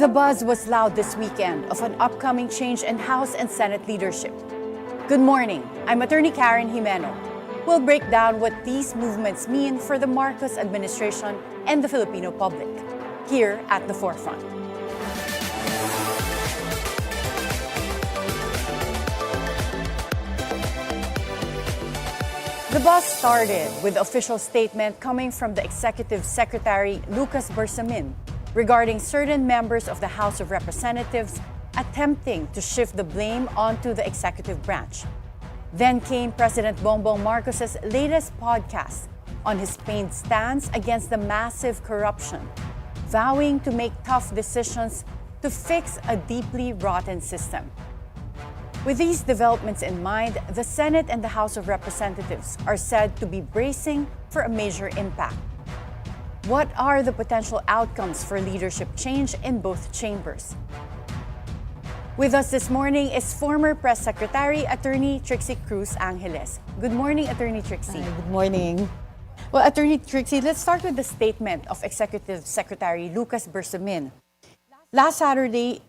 The buzz was loud this weekend of an upcoming change in House and Senate leadership. Good morning, I'm Attorney Jimeno. We'll break down what these movements mean for the Marcos administration and the Filipino public, here at the forefront. The buzz started with the official statement coming from the Executive Secretary Lucas Bersamin regarding certain members of the House of Representatives attempting to shift the blame onto the executive branch. Then came President Bongbong Marcos' latest podcast on his pained stance against the massive corruption, vowing to make tough decisions to fix a deeply rotten system. With these developments in mind, the Senate and the House of Representatives are said to be bracing for a major impact. What are the potential outcomes for leadership change in both chambers? With us this morning is former Press Secretary Atty. Trixie Cruz-Angeles. Good morning, Attorney Trixie. Hi, good morning. Well, Attorney Trixie, let's start with the statement of Executive Secretary Lucas Bersamin. Last Saturday,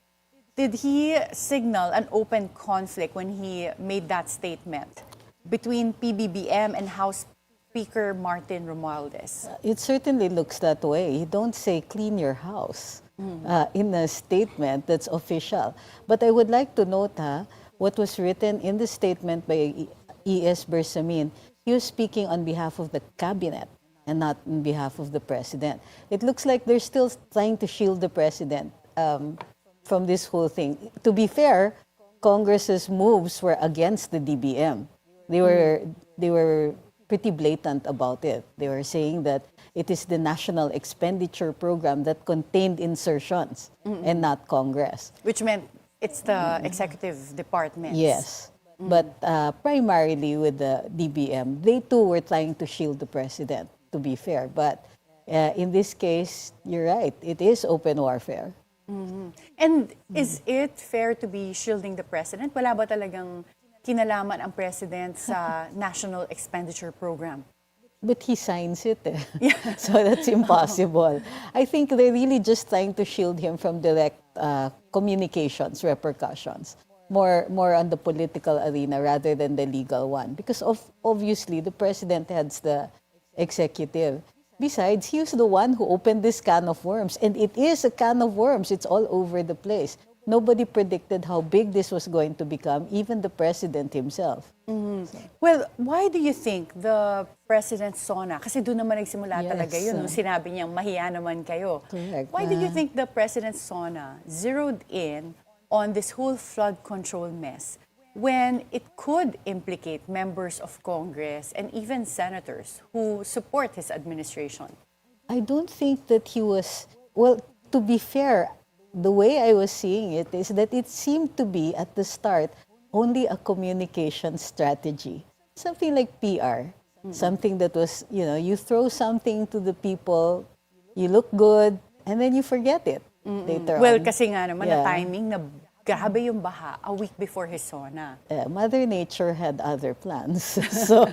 did he signal an open conflict when he made that statement between PBBM and House Speaker Martin Romualdez? It certainly looks that way. You don't say clean your house in a statement that's official. But I would like to note what was written in the statement by E.S. Bersamin. He was speaking on behalf of the cabinet and not on behalf of the president. It looks like they're still trying to shield the president from this whole thing. To be fair, Congress's moves were against the DBM. They were pretty blatant about it. They were saying that it is the National Expenditure Program that contained insertions and not Congress. Which meant it's the executive departments. Yes. But primarily with the DBM, they too were trying to shield the president, to be fair. But in this case, you're right, it is open warfare. And is it fair to be shielding the president? Wala ba talagang kinalaman ang president sa National Expenditure Program? But he signs it. So that's impossible. I think they're really just trying to shield him from direct communications, repercussions. More on the political arena rather than the legal one. Because obviously the president heads the executive. Besides, he was the one who opened this can of worms. And it is a can of worms. It's all over the place. Nobody predicted how big this was going to become, even the president himself. So. Well, why do you think the president saw na? Kasi doon naman nagsimula talaga yun. Nung sinabi niyang mahiya naman kayo. Correct. Why do you think the president saw na zeroed in on this whole flood control mess when it could implicate members of Congress and even senators who support his administration? I don't think that he was, well, to be fair, the way I was seeing it is that it seemed to be, at the start, only a communication strategy. Something like PR. Something that was, you throw something to the people, you look good, and then you forget it later Well, on. kasi nga naman, na timing na grabe yung baha a week before his SONA. Mother Nature had other plans. So,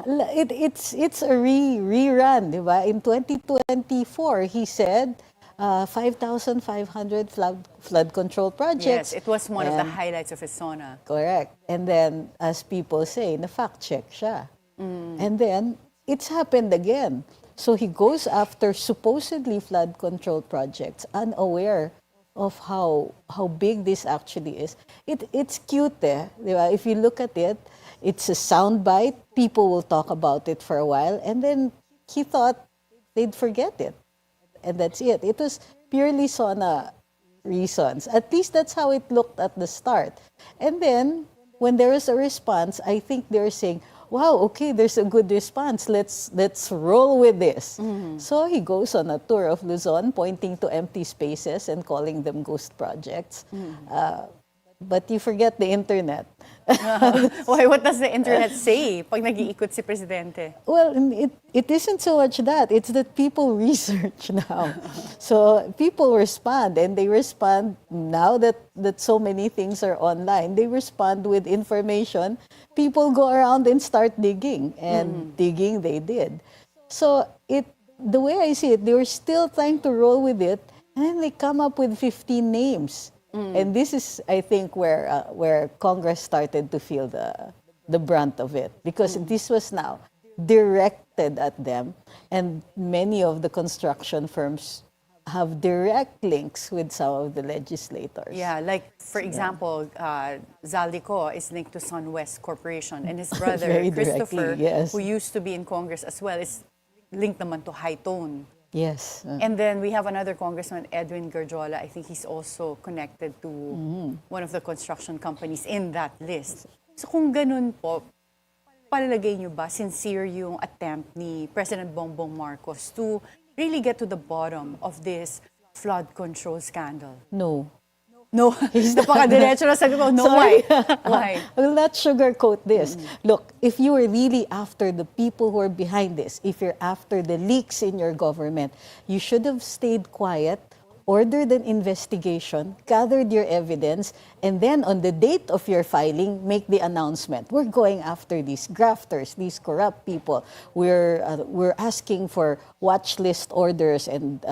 it's a rerun, di ba? In 2024, he said, 5,500 flood control projects. Yes, it was one of the highlights of his SONA. Correct. And then, as people say, na-fact check siya. And then, it's happened again. So he goes after supposedly flood control projects, unaware of how big this actually is. It's cute, di ba? If you look at it, it's a soundbite. People will talk about it for a while. And then he thought they'd forget it. And that's it. It was purely SONA reasons. At least that's how it looked at the start. And then, when there was a response, I think they were saying, wow, okay, there's a good response. Let's roll with this. So he goes on a tour of Luzon, pointing to empty spaces and calling them ghost projects. But you forget the internet. Why? What does the internet say pag nag-iikot si Presidente? Well, it isn't so much that. It's that people research now. So people respond, and they respond now that so many things are online. They respond with information. People go around and start digging, and digging they did. So the way I see it, they were still trying to roll with it. And then they come up with 15 names. And this is, I think, where Congress started to feel the brunt of it, because this was now directed at them, and many of the construction firms have direct links with some of the legislators. Yeah, like for example, Zaldico is linked to SunWest Corporation, and his brother Very Christopher, directly, yes. who used to be in Congress as well, is linked naman to High Tone. Yes. And then we have another congressman, Edwin Garjola. I think he's also connected to one of the construction companies in that list. So kung ganun po, palagay nyo ba sincere yung attempt ni President Bongbong Marcos to really get to the bottom of this flood control scandal? No. No. Napaka-diretso na sagot mo. No, Sorry. why? I will not sugarcoat this. Look, if you are really after the people who are behind this, if you're after the leaks in your government, you should have stayed quiet, ordered an investigation, gathered your evidence, and then on the date of your filing, make the announcement. We're going after these grafters, these corrupt people. We're asking for watch list orders, and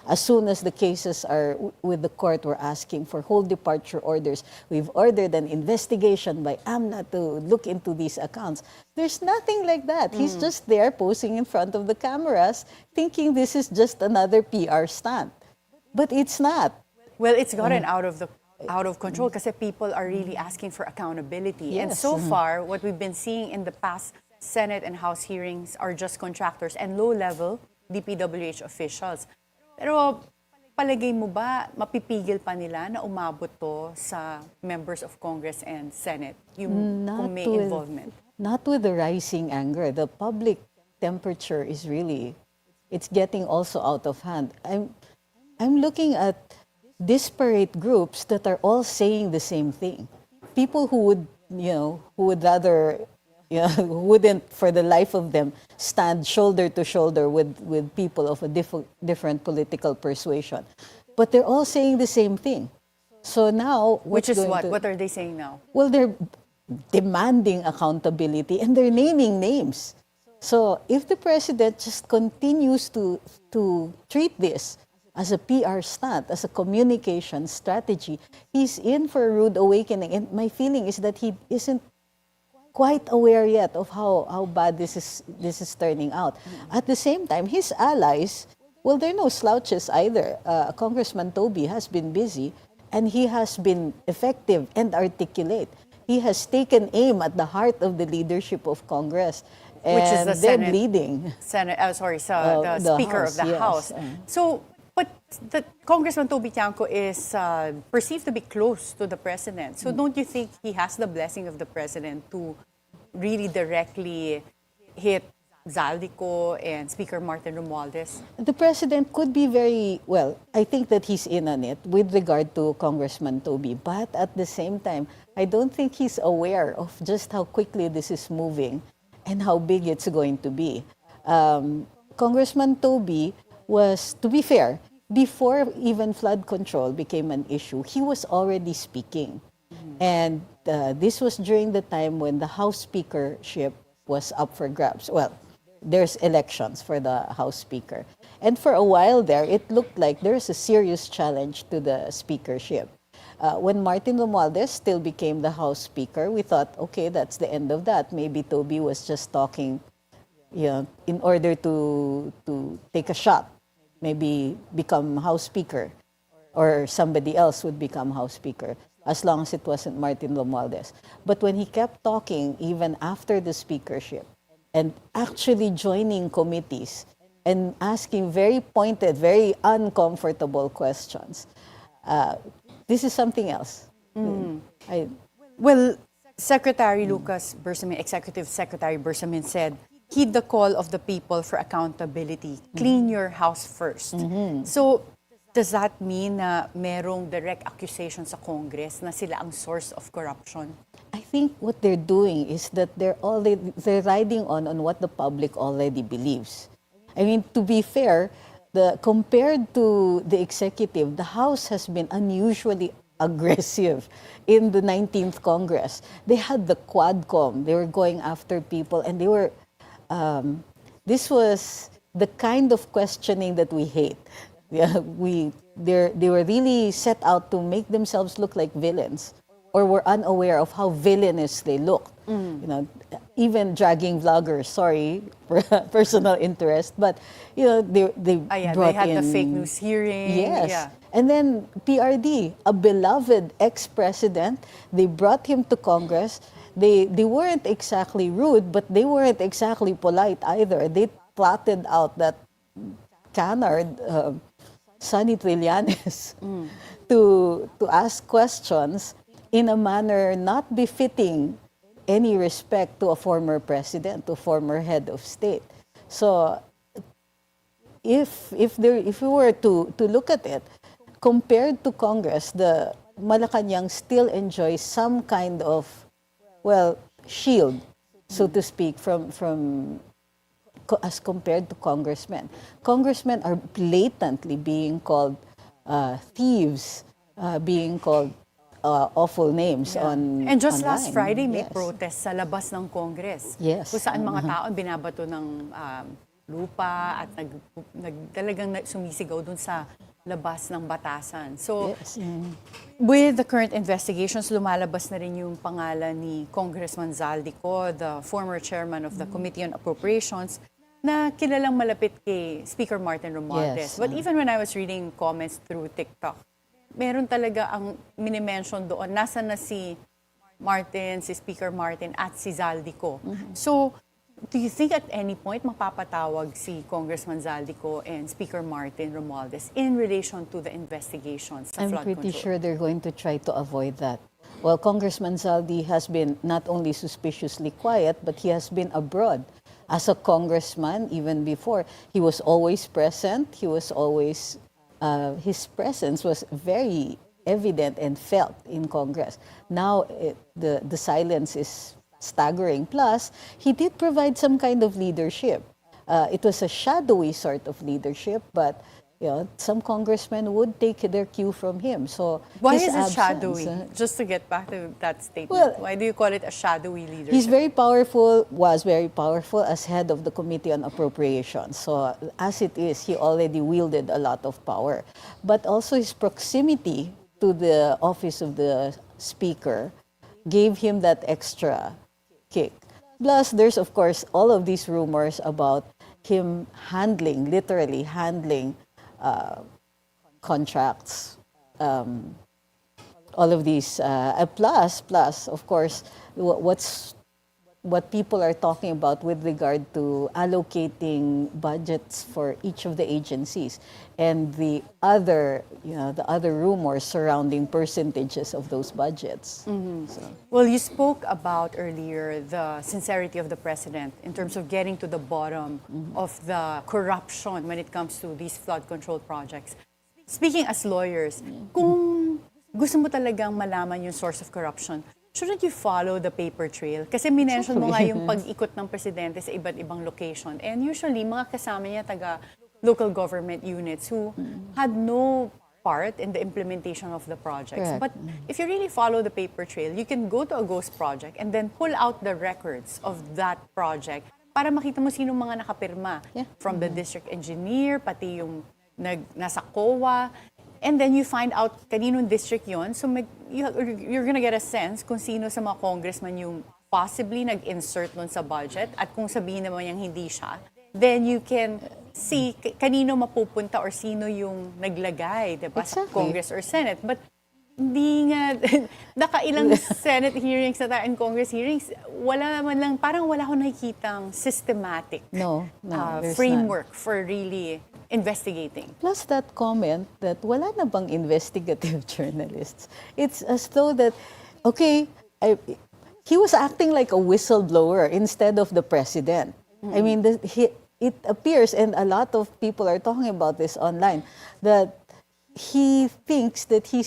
as soon as the cases are with the court, we're asking for whole departure orders. We've ordered an investigation by AMNA to look into these accounts. There's nothing like that. He's just there posing in front of the cameras, thinking this is just another PR stunt. But it's not. Well, it's gotten out of control kasi people are really asking for accountability. And Yes. so far, what we've been seeing in the past Senate and House hearings are just contractors and low-level DPWH officials. Pero palagay mo ba mapipigil pa nila na umabot to sa members of Congress and Senate, yung kung may involvement? Not with the rising anger. The public temperature is really, it's getting also out of hand. I'm looking at disparate groups that are all saying the same thing. People who would rather, who wouldn't for the life of them stand shoulder to shoulder with people of a different political persuasion. But they're all saying the same thing. So now, Which is what? What are they saying now? Well, they're demanding accountability and they're naming names. So if the president just continues to treat this as a PR stunt, as a communication strategy, he's in for a rude awakening. And my feeling is that he isn't quite aware yet of how bad this is turning out. At the same time, his allies, well, they're no slouches either. Congressman Toby has been busy, and he has been effective and articulate. He has taken aim at the heart of the leadership of Congress. And Which is the they're Senate. Leading. The Speaker of the yes. House. So, but the Congressman Toby Tiangco is perceived to be close to the President. So don't you think he has the blessing of the President to really directly hit Zaldico and Speaker Martin Romualdez? The President could be very, well, I think that he's in on it with regard to Congressman Toby. But at the same time, I don't think he's aware of just how quickly this is moving and how big it's going to be. Congressman Toby was, to be fair, before even flood control became an issue, he was already speaking. And this was during the time when the House Speakership was up for grabs. Well, there's elections for the House Speaker. And for a while there, it looked like there's a serious challenge to the speakership. When Martin Romualdez still became the House Speaker, we thought, okay, that's the end of that. Maybe Toby was just talking, in order to take a shot, maybe become House Speaker, or somebody else would become House Speaker, as long as it wasn't Martin Romualdez. But when he kept talking, even after the speakership, and actually joining committees, and asking very pointed, very uncomfortable questions, this is something else. Well, Secretary Lucas Bersamin, Executive Secretary Bersamin said, heed the call of the people for accountability. Clean your house first. So, does that mean na merong direct accusation sa Congress na sila ang source of corruption? I think what they're doing is that they're riding on what the public already believes. I mean, to be fair, compared to the executive, the House has been unusually aggressive in the 19th Congress. They had the Quadcom. They were going after people, and they were. This was the kind of questioning that we hate. Yeah, they were really set out to make themselves look like villains, or were unaware of how villainous they looked. You know, even dragging vloggers. Sorry for personal interest, but you know they brought they had in the fake news hearing. Yes. Yeah. And then PRD, a beloved ex-president, they brought him to Congress. They weren't exactly rude, but they weren't exactly polite either. They plotted out that canard, Sonny Trillanes, to ask questions in a manner not befitting any respect to a former president, to a former head of state. So if we were to look at it, compared to Congress, the Malacanang still enjoys some kind of, well, shield, so to speak, from as compared to congressmen. Congressmen are blatantly being called thieves, being called awful names on And just online. last Friday, may Yes. protest sa labas ng Congress. Yes. Kung saan mga tao binabato ng lupa at talagang sumisigaw dun sa labas ng batasan. So, Yes. with the current investigations, lumalabas na rin yung pangalan ni Congressman Zaldico, the former chairman of the Committee on Appropriations, na kilalang malapit kay Speaker Martin Romualdez. Yes. But even when I was reading comments through TikTok, meron talaga ang minimension doon. Nasa na si Martin, si Speaker Martin, at si Zaldico. So, do you think at any point mapapatawag si Congressman Zaldico and Speaker Martin Romualdez in relation to the investigations sa I'm flood pretty control? sure they're going to try to avoid that. Well, Congressman Zaldi has been not only suspiciously quiet, but he has been abroad. As a congressman, even before, he was always present. He was always, his presence was very evident and felt in Congress. Now, the silence is staggering. Plus, he did provide some kind of leadership. It was a shadowy sort of leadership, but you know, some congressmen would take their cue from him. So Why his is it absence, shadowy? Just to get back to that statement. Well, Why do you call it a shadowy leadership? he's very powerful, was very powerful as head of the Committee on Appropriations. So as it is, he already wielded a lot of power. But also his proximity to the office of the Speaker gave him that extra kick. Plus, there's of course all of these rumors about him literally handling contracts, all of these. Plus, of course, what people are talking about with regard to allocating budgets for each of the agencies, and the other rumors surrounding percentages of those budgets. So. Well, you spoke about earlier the sincerity of the president in terms of getting to the bottom of the corruption when it comes to these flood control projects. Speaking as lawyers, kung gusto mo talagang malaman yung source of corruption, shouldn't you follow the paper trail? Kasi minention mo nga yung pag-ikot ng presidente sa iba't ibang location. And usually, mga kasama niya taga local government units who had no part in the implementation of the projects. Correct. But if you really follow the paper trail, you can go to a ghost project and then pull out the records of that project para makita mo sino mga nakapirma. Yeah. From the district engineer, pati yung nasa COA. And then you find out kaninong district yon. So you're gonna get a sense kung sino sa mga congressman yung possibly nag-insert nun sa budget at kung sabihin naman yung hindi siya, then you can see kanino mapupunta or sino yung naglagay, diba? Sa Exactly. Congress or Senate. But hindi nga, nakailang Senate hearings na tayo and Congress hearings, wala man lang, parang wala akong nakikitang systematic No, there's framework for really investigating. Plus that comment that wala na bang investigative journalists. It's as though that, okay, he was acting like a whistleblower instead of the president. I mean, it appears, and a lot of people are talking about this online, that he thinks that he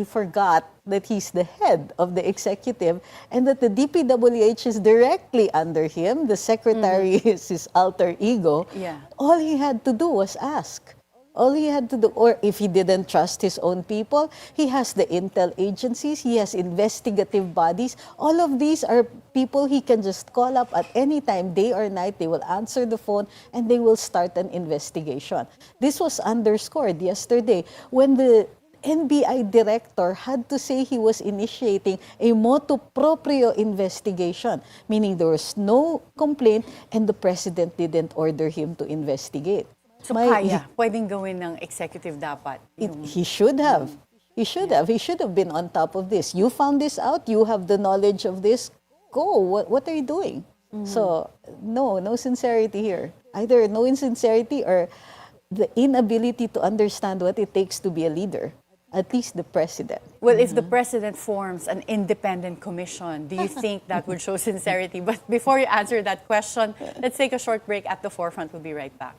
forgot that he's the head of the executive and that the DPWH is directly under him. The secretary is his alter ego. Yeah. All he had to do was ask. All he had to do, or if he didn't trust his own people, he has the intel agencies, he has investigative bodies. All of these are people he can just call up at any time, day or night. They will answer the phone and they will start an investigation. This was underscored yesterday when the NBI director had to say he was initiating a motu proprio investigation, meaning there was no complaint and the president didn't order him to investigate. So pwedeng gawin ng executive dapat. He should have. He should have. He should have been on top of this. You found this out. You have the knowledge of this. Go. What are you doing? So, no sincerity here. Either no insincerity or the inability to understand what it takes to be a leader. At least the president. Well, if the president forms an independent commission, do you think that would show sincerity? But before you answer that question, let's take a short break. At the Forefront, we'll be right back.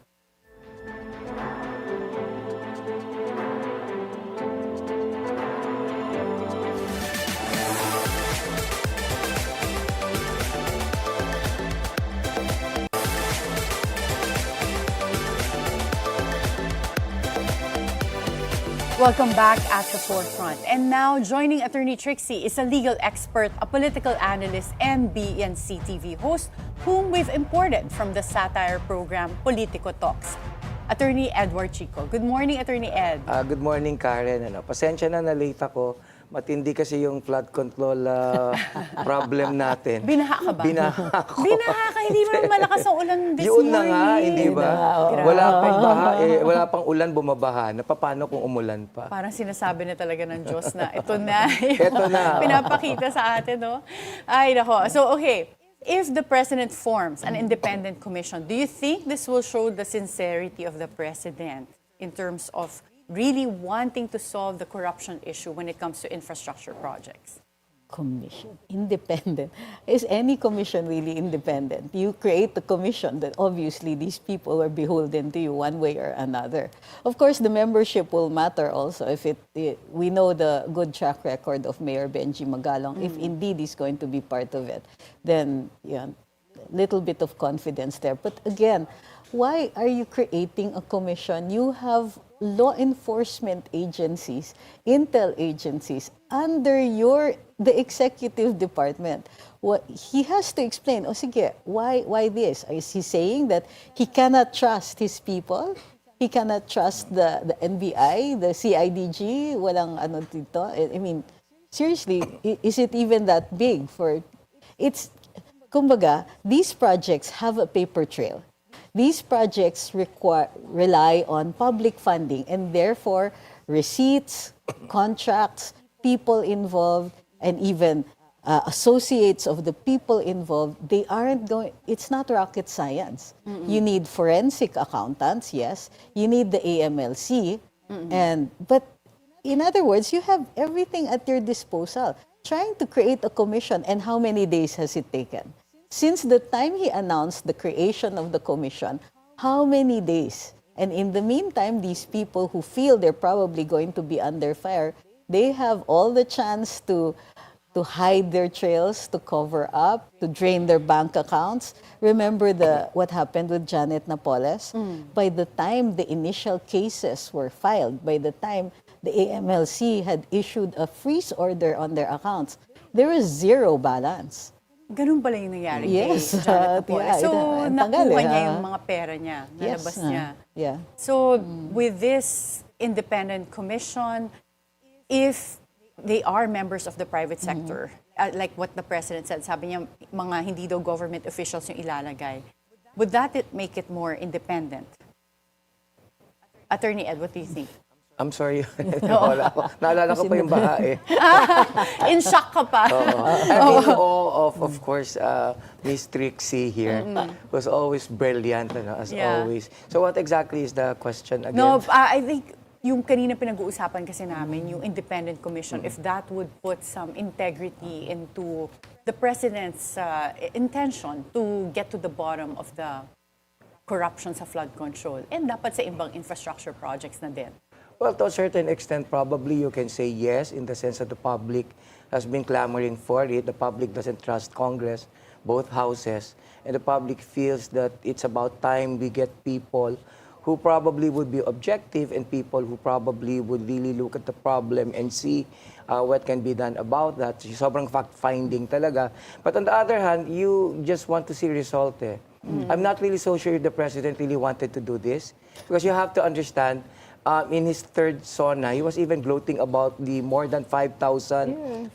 Welcome back at the Forefront. And now, joining Attorney Trixie is a legal expert, a political analyst, and BNC TV host, whom we've imported from the satire program Politico Talks. Attorney Edward Chico. Good morning, Attorney Ed. Good morning, Karen. Pasensya na late ako. Matindi kasi yung flood control problem natin. Binaha ka ba? Binaha ako. Binaha ka, hindi mo malakas ang ulan this Yun morning. na nga, hindi ba? Wala pang baha, wala pang ulan, bumabaha. Paano kung umulan pa? Parang sinasabi na talaga ng Diyos na ito na. Ito na. Pinapakita sa atin, no? Ay, nako. So, okay. If the president forms an independent commission, do you think this will show the sincerity of the president in terms of really wanting to solve the corruption issue when it comes to infrastructure projects? Commission, independent. Is any commission really independent? You create a commission that obviously these people are beholden to you one way or another. Of course, the membership will matter also. If we know the good track record of Mayor Benji Magalong, if indeed he's going to be part of it, then yeah, little bit of confidence there. But again, why are you creating a commission? You have law enforcement agencies, intel agencies under the executive department. What he has to explain, sige, why this? Is he saying that he cannot trust his people? He cannot trust the NBI, the CIDG, walang ano dito? I mean, seriously, is it even that big kumbaga, these projects have a paper trail. These projects rely on public funding and therefore receipts, contracts, people involved, and even associates of the people involved, it's not rocket science. You need forensic accountants, yes. You need the AMLC. But in other words, you have everything at your disposal. Trying to create a commission, and how many days has it taken? Since the time he announced the creation of the commission, how many days? And in the meantime, these people who feel they're probably going to be under fire, they have all the chance to hide their trails, to cover up, to drain their bank accounts. Remember what happened with Janet Napoles? By the time the initial cases were filed, by the time the AMLC had issued a freeze order on their accounts, there was zero balance. Ganun pala yung nangyari kay Janet Napoles. So, nakuha niya yung mga pera niya, nalabas niya. Yeah. So, with this independent commission, if they are members of the private sector, like what the president said, sabi niya, mga hindi daw government officials yung ilalagay, would that make it more independent? Attorney Ed, what do you think? I'm sorry. Naalala ko pa yung baha eh. In shock ka pa. And in awe of course, Miss Trixie here was always brilliant, as always. So what exactly is the question again? No, I think yung kanina pinag-uusapan kasi namin, yung independent commission, if that would put some integrity into the president's intention to get to the bottom of the corruption sa flood control and dapat sa ibang infrastructure projects na din. Well, to a certain extent, probably you can say yes, in the sense that the public has been clamoring for it. The public doesn't trust Congress, both houses, and the public feels that it's about time we get people who probably would be objective and people who probably would really look at the problem and see what can be done about that. Sobrang fact-finding talaga. But on the other hand, you just want to see result eh. I'm not really so sure if the President really wanted to do this because you have to understand, in his third SONA, he was even gloating about the more than 5,500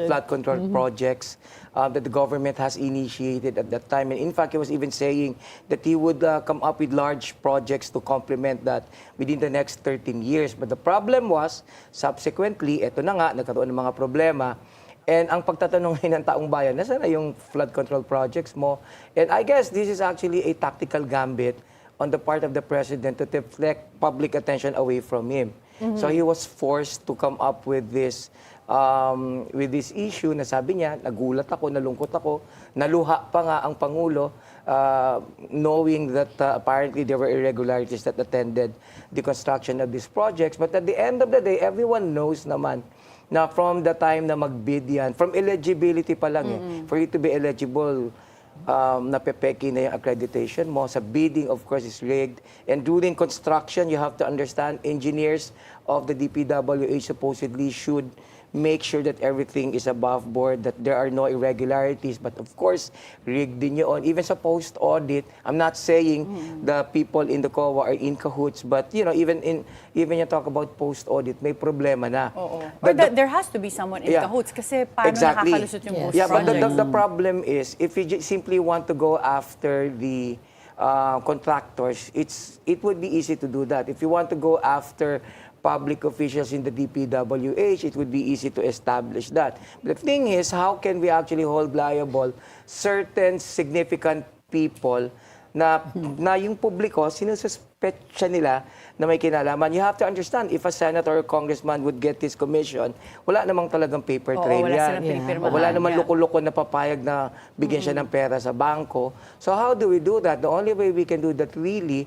flood control projects that the government has initiated at that time. And in fact, he was even saying that he would come up with large projects to complement that within the next 13 years. But the problem was, subsequently, eto na nga, nagkaroon ng mga problema. And ang pagtatanong ng taong bayan, nasaan na yung flood control projects mo? And I guess this is actually a tactical gambit on the part of the President to deflect public attention away from him. So he was forced to come up with this issue na sabi niya, nagulat ako, nalungkot ako, naluha pa nga ang Pangulo, knowing that apparently there were irregularities that attended the construction of these projects. But at the end of the day, everyone knows naman na from the time na magbid yan, from eligibility pa lang for you to be eligible, napepeki na yung accreditation mo. Sa bidding, of course, is rigged. And during construction, you have to understand, engineers of the DPWH supposedly should make sure that everything is above board, that there are no irregularities. But of course, rigged din yun. Even sa post-audit, I'm not saying the people in the COA are in cahoots, but you know, even you talk about post-audit, may problema na. But there has to be someone in cahoots kasi paano nakakalusot yung post-project? Yeah, but the problem is, if you simply want to go after the contractors, it would be easy to do that. If you want to go after public officials in the DPWH, it would be easy to establish that. But the thing is, how can we actually hold liable certain significant people na yung publiko, sinususpect nila na may kinalaman? You have to understand, if a senator or congressman would get this commission, wala namang talagang paper trail yan. Wala namang loko-loko na papayag na bigyan siya ng pera sa bangko. So how do we do that? The only way we can do that really,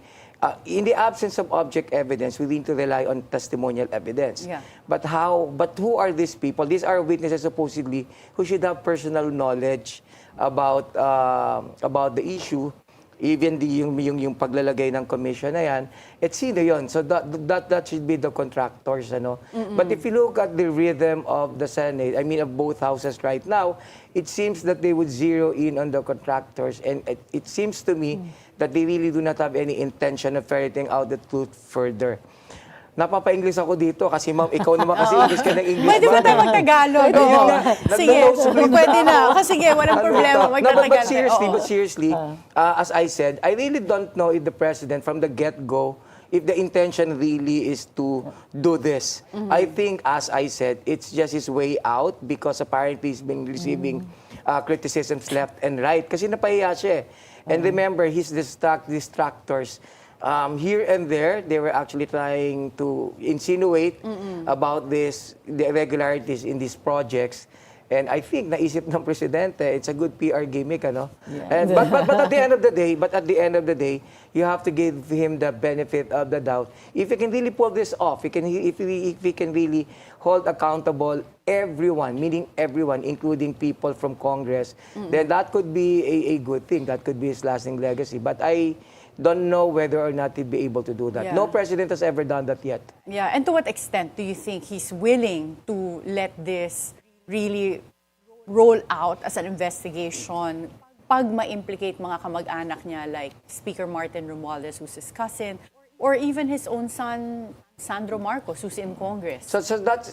in the absence of object evidence, we need to rely on testimonial evidence. But who are these people? These are witnesses supposedly who should have personal knowledge about the issue. Even yung paglalagay ng commission na yan, sino yun? So that should be the contractors, ano? But if you look at the rhythm of the Senate, I mean of both houses right now, it seems that they would zero in on the contractors, and it seems to me that they really do not have any intention of ferreting out the truth further. Napapa-English ako dito kasi ma'am, ikaw naman kasi English ka ng English. Pwede ba tayo magtagalog? Sige, pwede na. Sige, walang problema, magtatagalog. But seriously, as I said, I really don't know if the President from the get-go, if the intention really is to do this. I think, as I said, it's just his way out because apparently he's been receiving criticisms left and right. Kasi napahiya siya. And remember, his distractors, here and there, they were actually trying to insinuate about the irregularities in these projects. And I think naisip ng Presidente, it's a good PR gimmick, ano? And, but at the end of the day, you have to give him the benefit of the doubt. If he can really pull this off, if he can really hold accountable everyone, meaning everyone, including people from Congress, then that could be a good thing. That could be his lasting legacy. But I don't know whether or not he'd be able to do that. No president has ever done that yet. Yeah, and to what extent do you think he's willing to let this really roll out as an investigation pag ma-implicate mga kamag-anak niya like Speaker Martin Romualdez, who's his cousin, or even his own son, Sandro Marcos, who's in Congress? So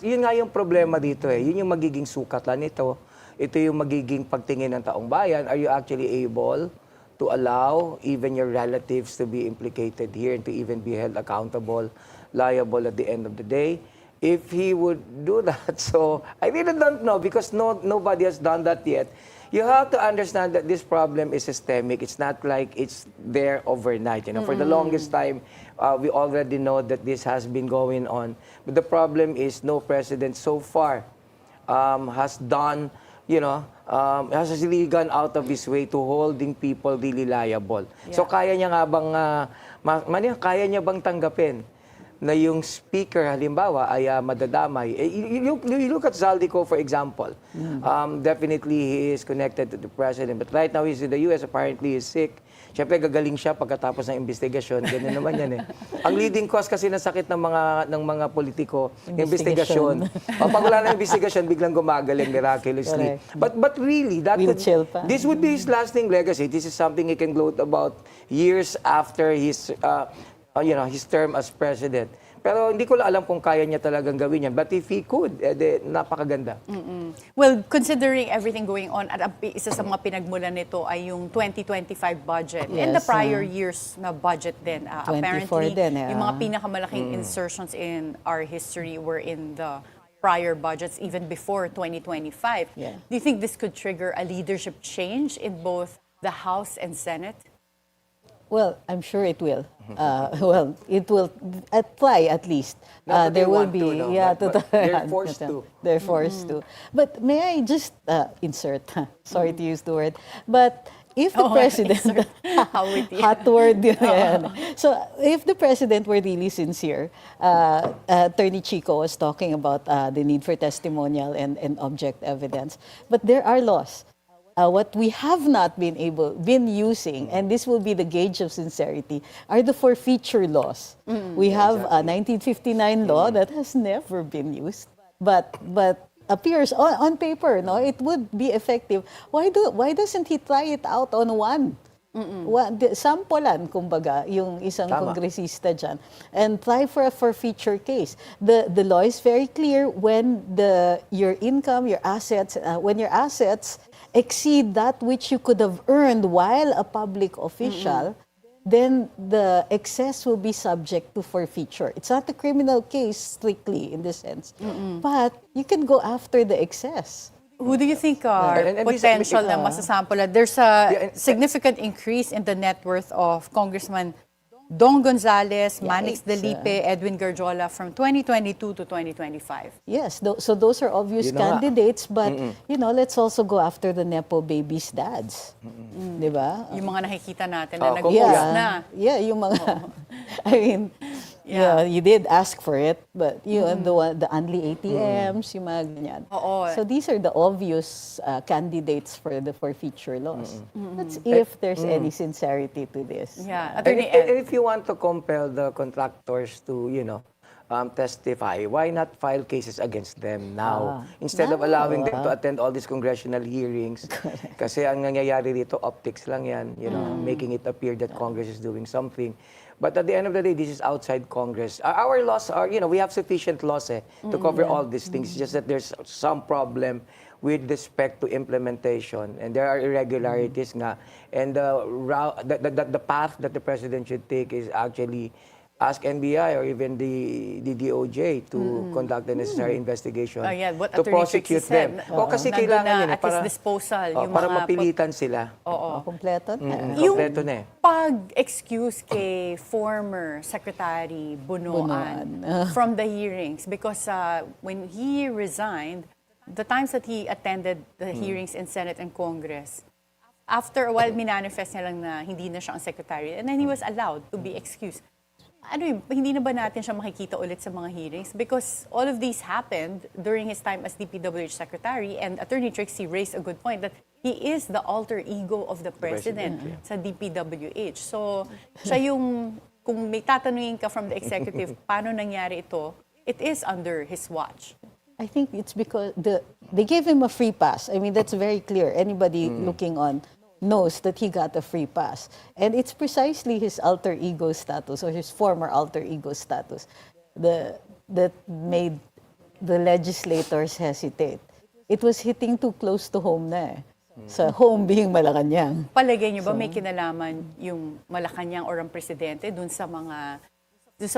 yun nga yung problema dito eh. Yun yung magiging sukatan nito. Ito yung magiging pagtingin ng taong bayan. Are you actually able to allow even your relatives to be implicated here and to even be held accountable, liable at the end of the day? If he would do that, so I really don't know because nobody has done that yet. You have to understand that this problem is systemic. It's not like it's there overnight. You know, for the longest time, we already know that this has been going on. But the problem is no president so far has done, has really gone out of his way to holding people really liable. So kaya niya nga bang, kaya niya bang tanggapin na yung speaker, halimbawa, ay madadamay? You look at Zaldico, for example. Definitely, he is connected to the president. But right now, he's in the U.S. Apparently, he's sick. Siyempre, gagaling siya pagkatapos ng investigasyon. Ganun naman yan eh. Ang leading cause kasi ng sakit ng mga politiko, investigasyon. Pag wala na investigasyon, biglang gumagaling miraculously. But really, this would be his lasting legacy. This is something he can gloat about years after his term as president. Pero hindi ko lang alam kung kaya niya talagang gawin yan. But if he could, napakaganda. Well, considering everything going on, at isa sa mga pinagmulan nito ay yung 2025 budget and the prior years na budget din. Apparently, yung mga pinakamalaking insertions in our history were in the prior budgets even before 2025. Do you think this could trigger a leadership change in both the House and Senate? Well, I'm sure it will. Well, it will apply at least. There will be, but they're forced to. They're forced to. But may I just insert? Sorry to use the word, but if the president, hot word, so if the president were really sincere, Attorney Chico was talking about the need for testimonial and object evidence, but there are laws. What we have not been using, and this will be the gauge of sincerity, are the forfeiture laws. We have a 1959 law that has never been used, but appears on paper, no, it would be effective. Why doesn't he try it out on one? Sampulan, kumbaga, yung isang kongresista dyan, and try for a forfeiture case. The law is very clear when your income, your assets, when your assets exceed that which you could have earned while a public official, then the excess will be subject to forfeiture. It's not a criminal case strictly in this sense, but you can go after the excess. Who do you think are potential na masasampulan? There's a significant increase in the net worth of Congressman Dong Gonzales, Manix Delipe, Edwin Garjola from 2022 to 2025. Yes, so those are obvious candidates, but let's also go after the Nepo babies' dads. Diba? Yung mga nakikita natin na nag-post na. Yeah, yung mga, I mean, you did ask for it, but the only ATMs, yung mga ganyan. So these are the obvious candidates for the forfeiture laws. That's if there's any sincerity to this. Yeah. And if you want to compel the contractors to, testify, why not file cases against them now? Instead of allowing them to attend all these congressional hearings. Kasi ang nangyayari dito, optics lang yan, making it appear that Congress is doing something. But at the end of the day, this is outside Congress. Our laws are, we have sufficient laws to cover all these things. It's just that there's some problem with respect to implementation, and there are irregularities nga. And the path that the president should take is actually ask NBI or even the DOJ to conduct the necessary investigation to prosecute them. Kasi kailangan yun para his disposal, yung para mga mapilitan sila. Kompleto na. Kompleto na eh. Pag-excuse kay former Secretary Bunoan from the hearings, because when he resigned, the times that he attended the hearings in Senate and Congress, after a while, minanifest niya lang na hindi na siya ang secretary, and then he was allowed to be excused. Hindi na ba natin siya makikita ulit sa mga hearings? Because all of these happened during his time as DPWH Secretary, and Attorney Trixie raised a good point that he is the alter ego of the President sa DPWH. So, siya yung, kung may tatanungin ka from the executive, paano nangyari ito, it is under his watch. I think it's because they gave him a free pass. I mean, that's very clear. Anybody looking on knows that he got a free pass. And it's precisely his alter ego status, or his former alter ego status, that made the legislators hesitate. It was hitting too close to home na eh. Sa home being Malacanang. Palagay niyo ba may kinalaman yung Malacanang or ang presidente dun sa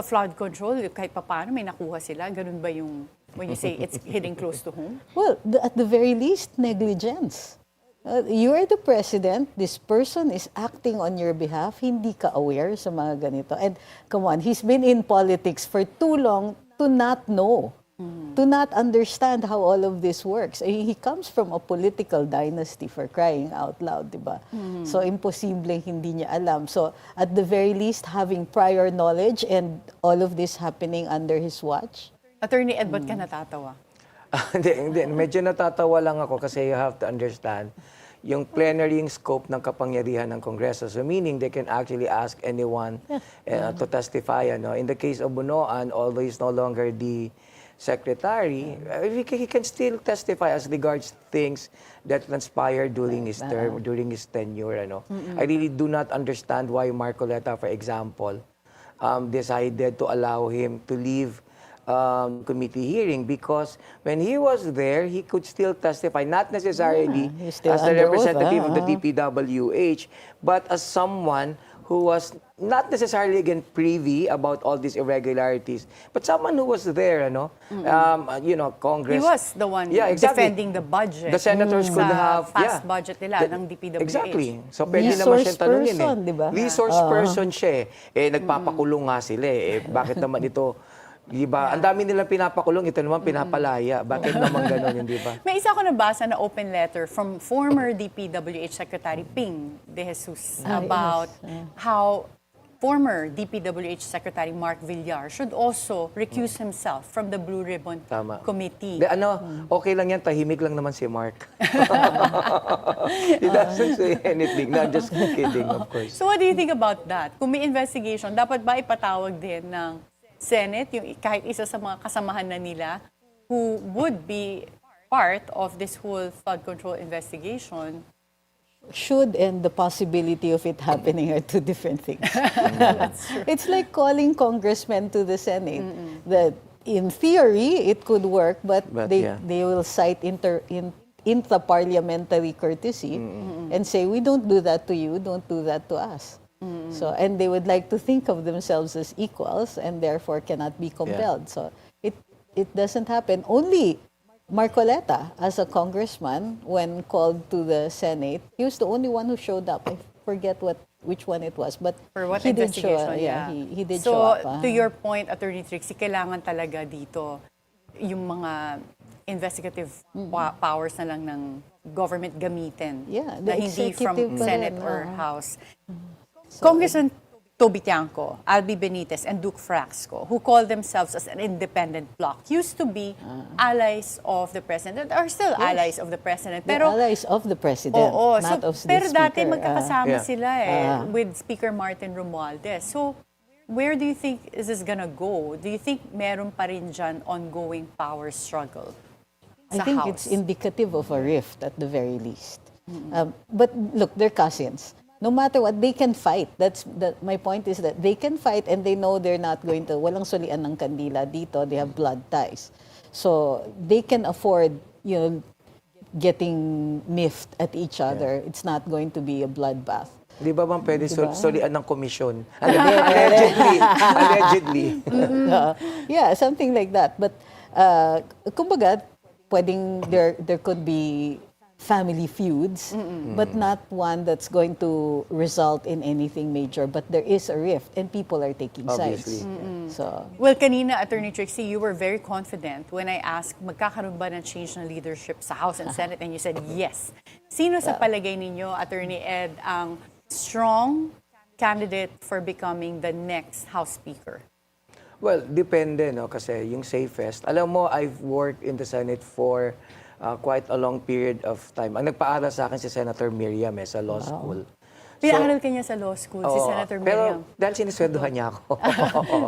flood control? Kahit paano may nakuha sila? Ganun ba yung, when you say it's hitting close to home? Well, at the very least, negligence. You are the president, this person is acting on your behalf, hindi ka aware sa mga ganito. And come on, he's been in politics for too long to not know, to not understand how all of this works. He comes from a political dynasty, for crying out loud, diba? So imposible hindi niya alam. So at the very least, having prior knowledge and all of this happening under his watch. Attorney Ed, ba't ka natatawa? Hindi. Medyo natatawa lang ako kasi you have to understand, yung plenary yung scope ng kapangyarihan ng Kongreso. So meaning they can actually ask anyone to testify. Ano? In the case of Bunoan, although he's no longer the secretary, he can still testify as regards things that transpired during his term, during his tenure. Ano? I really do not understand why Marcoleta, for example, decided to allow him to leave committee hearing, because when he was there, he could still testify, not necessarily he's still as the under oath, representative of the DPWH, but as someone who was not necessarily again privy about all these irregularities, but someone who was there, Congress. He was the one defending the budget. The senators could have past budget nila ng DPWH. Exactly. So pwede naman siya tanungin person, diba? Resource person siya nagpapakulong nga sila bakit naman ito? Diba? Ang dami nilang pinapakulong, ito naman pinapalaya. Bakit naman gano'n, di ba? May isa ko nabasa na open letter from former DPWH Secretary Ping De Jesus about how former DPWH Secretary Mark Villar should also recuse himself from the Blue Ribbon Committee. Okay lang yan, tahimik lang naman si Mark. He doesn't say anything. No, I'm just kidding, of course. So what do you think about that? Kung may investigation, dapat ba ipatawag din ng Senate, yung kahit isa sa mga kasamahan na nila who would be part of this whole flood control investigation? Should and the possibility of it happening are two different things. It's like calling congressmen to the Senate. That in theory it could work, but they will cite intra-parliamentary courtesy and say, we don't do that to you, don't do that to us. So, and they would like to think of themselves as equals and therefore cannot be compelled. So it doesn't happen. Only Marcoleta, as a congressman, when called to the Senate, he was the only one who showed up. I forget which one it was, but for what he did investigation? he did show up. So, to your point, Attorney Trixie, kailangan talaga dito yung mga investigative powers na lang ng government gamitin na hindi from Senate or House. Congressman Toby Tiangco, Albi Benitez, and Duke Frasco, who call themselves as an independent bloc, used to be allies of the president, are still allies of the president. Pero allies of the president, not of the pero speaker. Dati magkakasama sila with Speaker Martin Romualdez. So, where do you think is this gonna go? Do you think meron pa rin dyan ongoing power struggle I sa think House? it's indicative of a rift at the very least. But look, they're cousins. No matter what, they can fight. My point is that they can fight and they know they're not going to, walang sulian ng kandila dito, they have blood ties. So they can afford, getting miffed at each other. It's not going to be a bloodbath. Di ba bang pwede sulian ng komisyon? Allegedly. Yeah, something like that. But, kumbaga, there could be family feuds, but not one that's going to result in anything major. But there is a rift, and people are taking Obviously. sides. So, Well, kanina, Attorney Trixie, you were very confident when I asked, magkakaroon ba ng change ng leadership sa House and Senate? And you said, yes. Sino sa palagay ninyo, Attorney Ed, ang strong candidate for becoming the next House Speaker? Well, depende, no? Kasi yung safest. Alam mo, I've worked in the Senate for quite a long period of time. Ang nagpaaral sa akin si Senator Miriam sa law school. Pinaaral ka niya sa law school, si Senator Miriam. Pero dahil sinisweldohan niya ako.